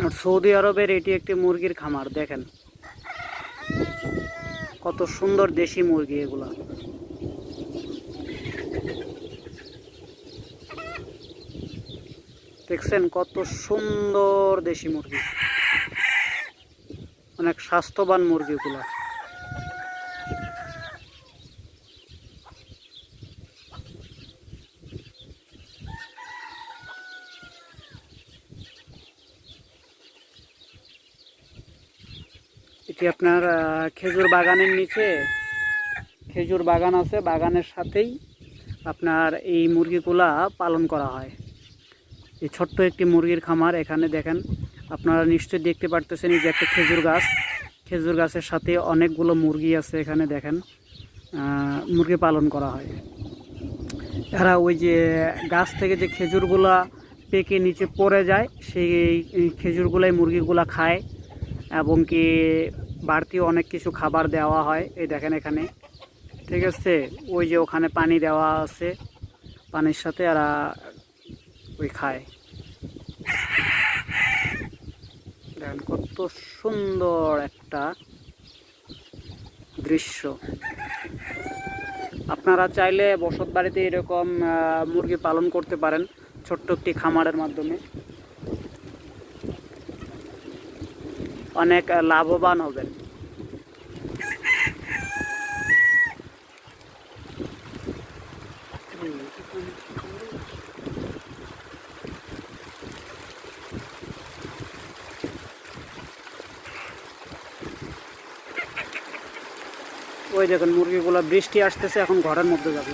আর Saudi আরবের এটি একটি মুরগির খামার। দেখেন কত সুন্দর দেশি মুরগি এগুলা। দেখছেন কত সুন্দর দেশি মুরগি, অনেক স্বাস্থ্যবান মুরগিগুলা। এটি আপনার খেজুর বাগানের নিচে খেজুর বাগান আছে, বাগানের সাথেই আপনার এই মুরগিগুলা পালন করা হয়। এই ছোট্ট একটি মুরগির খামার। এখানে দেখেন আপনারা নিশ্চয়ই দেখতে পারতেছেন এই যে একটা খেজুর গাছ, খেজুর গাছের সাথে অনেকগুলো মুরগি আছে। এখানে দেখেন মুরগি পালন করা হয়। এরা ওই যে গাছ থেকে যে খেজুরগুলা পেকে নিচে পড়ে যায়, সেই খেজুরগুলাই মুরগিগুলা খায়, এবং কি বাড়তি অনেক কিছু খাবার দেওয়া হয়। এই দেখেন এখানে, ঠিক আছে, ওই যে ওখানে পানি দেওয়া আছে, পানির সাথে এরা ওই খায়। দেখেন কত সুন্দর একটা দৃশ্য। আপনারা চাইলে বসত বাড়িতে এরকম মুরগি পালন করতে পারেন ছোট্ট একটি খামারের মাধ্যমে, অনেক লাভবান হবেন। ওই দেখেন মুরগিগুলো, বৃষ্টি আসতেছে, এখন ঘরের মধ্যে যাবে।